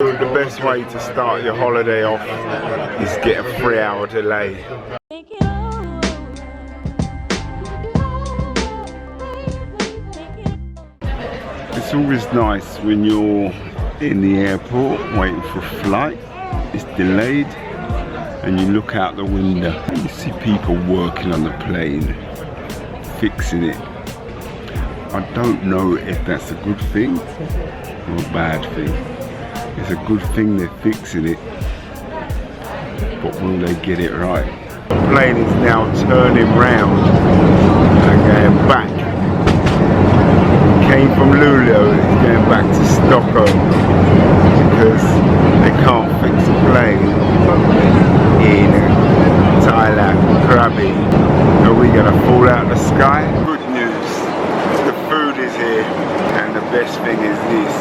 The best way to start your holiday off is get a 3-hour delay. It's always nice when you're in the airport waiting for a flight, it's delayed, and you look out the window and you see people working on the plane, fixing it. I don't know if that's a good thing or a bad thing. It's a good thing they're fixing it, but will they get it right? The plane is now turning round and going back. It came from Luleå, it's going back to Stockholm because they can't fix a plane in Thailand. Krabi. Are we going to fall out of the sky? Good news, the food is here, and the best thing is this.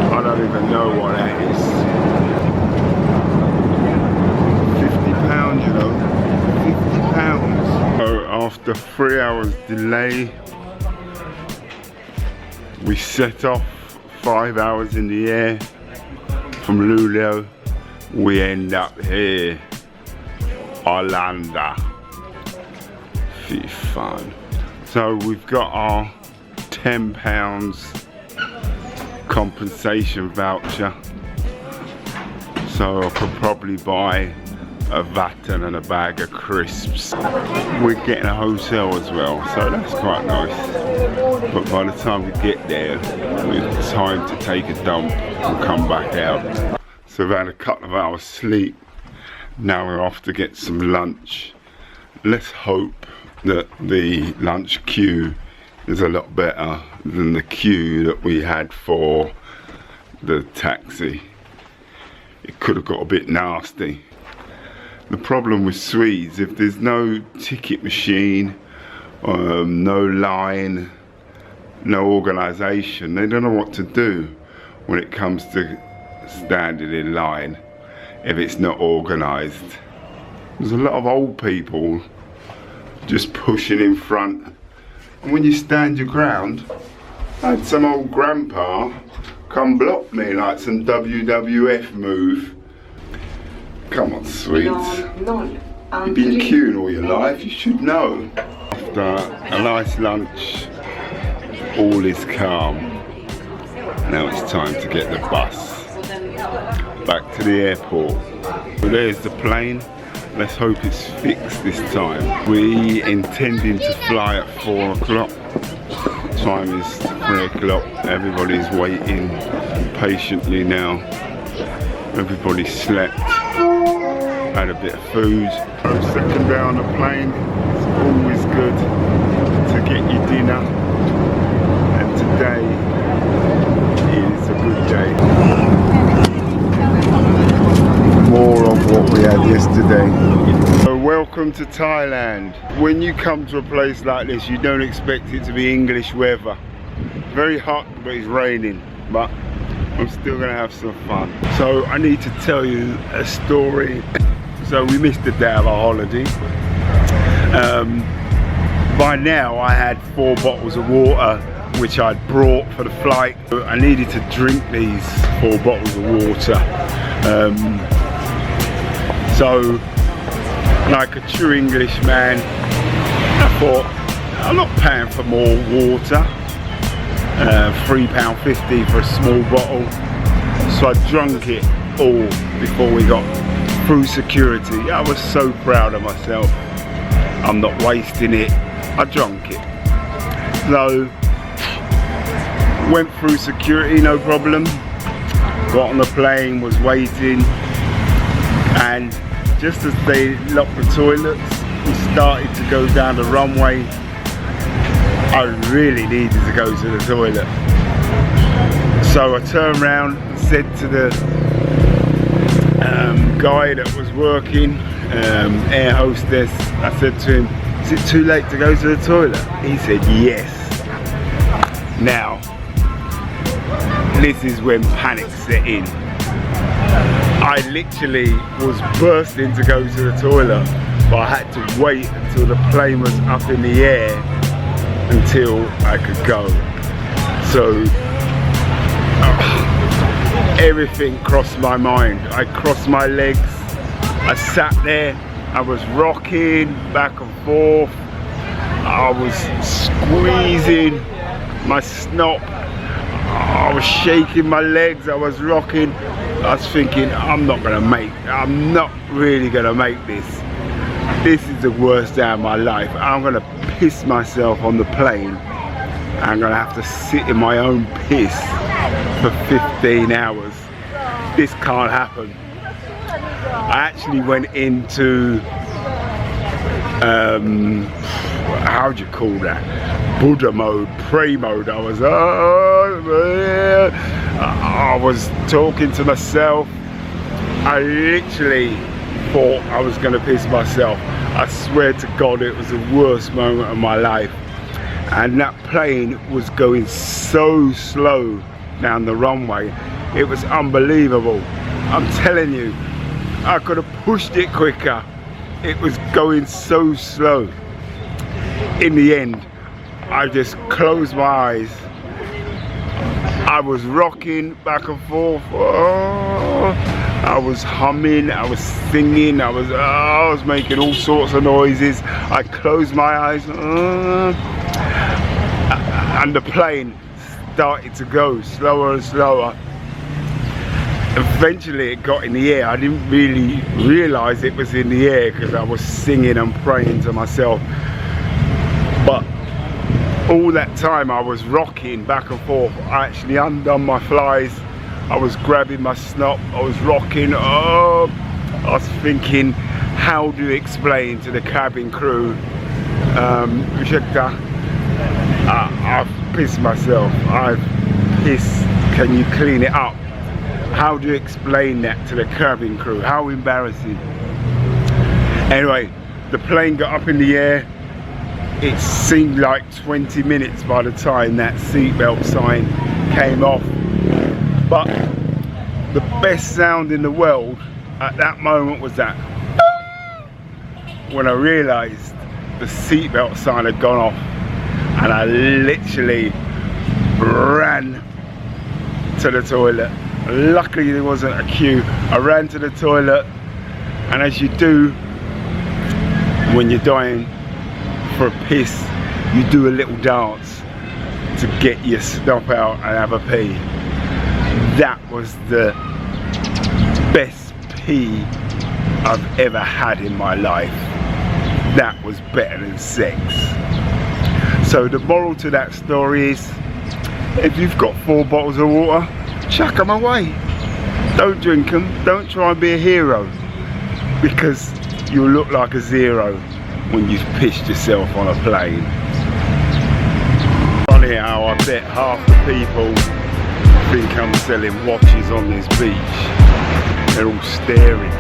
I don't even know what that is. £50, you know. £50. So after 3 hours delay, we set off 5 hours in the air from Luleå. We end up here, Arlanda. Fy fan. So we've got our £10 compensation voucher, so I could probably buy a Vatten and a bag of crisps. We're getting a hotel as well, so that's quite nice, but by the time we get there it's time to take a dump and come back out. So we've had a couple of hours sleep, now we're off to get some lunch. Let's hope that the lunch queue is a lot better than the queue that we had for the taxi. It could have got a bit nasty. The problem with Swedes, if there's no ticket machine, no line, no organisation, they don't know what to do when it comes to standing in line if it's not organised. There's a lot of old people just pushing in front. And when you stand your ground, I had some old grandpa come block me like some WWF move. Come on, Swedes. You've been queuing all your life, you should know. After a nice lunch, all is calm. Now it's time to get the bus back to the airport. So there's the plane. Let's hope it's fixed this time. We intending to fly at 4 o'clock. Time is 3 o'clock. Everybody's waiting patiently now. Everybody slept, had a bit of food. Second day on the plane, it's always good to get your dinner. And today is a good day. More of what we had yesterday. So welcome to Thailand. When you come to a place like this, you don't expect it to be English weather. Very hot, but it's raining, but I'm still gonna have some fun. So I need to tell you a story. So we missed a day of our holiday. By now I had 4 bottles of water which I'd brought for the flight. I needed to drink these 4 bottles of water. So, like a true English man, I thought, I'm not paying for more water. £3.50 for a small bottle. So I drank it all before we got through security. I was so proud of myself. I'm not wasting it. I drank it. So, went through security, no problem. Got on the plane, was waiting, and just as they locked the toilets, we started to go down the runway. I really needed to go to the toilet. So I turned around and said to the guy that was working, air hostess, I said to him, is it too late to go to the toilet? He said yes. Now, this is when panic set in. I literally was bursting to go to the toilet, but I had to wait until the plane was up in the air until I could go. So everything crossed my mind. I crossed my legs, I sat there, I was rocking back and forth, I was squeezing my snot, I was shaking my legs, I was rocking. I was thinking, I'm not really gonna make this. This is the worst day of my life. I'm gonna piss myself on the plane. I'm gonna have to sit in my own piss for 15 hours. This can't happen. I actually went into, how do you call that? Buddha mode, pray mode. I was talking to myself. I literally thought I was gonna piss myself. I swear to God, it was the worst moment of my life. And that plane was going so slow down the runway. It was unbelievable. I'm telling you, I could have pushed it quicker. It was going so slow. In the end, I just closed my eyes. I was rocking back and forth. Oh, I was humming, I was singing, I was making all sorts of noises. I closed my eyes, and the plane started to go slower and slower. Eventually it got in the air. I didn't really realise it was in the air because I was singing and praying to myself. But all that time I was rocking back and forth. I actually undone my flies. I was grabbing my snot. I was rocking. Oh, I was thinking, how do you explain to the cabin crew, I've pissed myself. I've pissed. Can you clean it up? How do you explain that to the cabin crew? How embarrassing. Anyway, the plane got up in the air. It seemed like 20 minutes by the time that seatbelt sign came off. But the best sound in the world at that moment was that when I realised the seatbelt sign had gone off, and I literally ran to the toilet. Luckily there wasn't a queue. I ran to the toilet, and as you do when you're dying for a piss, you do a little dance to get your snot out and have a pee. That was the best pee I've ever had in my life. That was better than sex. So the moral to that story is, if you've got 4 bottles of water, chuck them away. Don't drink them. Don't try and be a hero, because you'll look like a zero when you've pissed yourself on a plane. Funny how I bet half the people think I'm selling watches on this beach. They're all staring.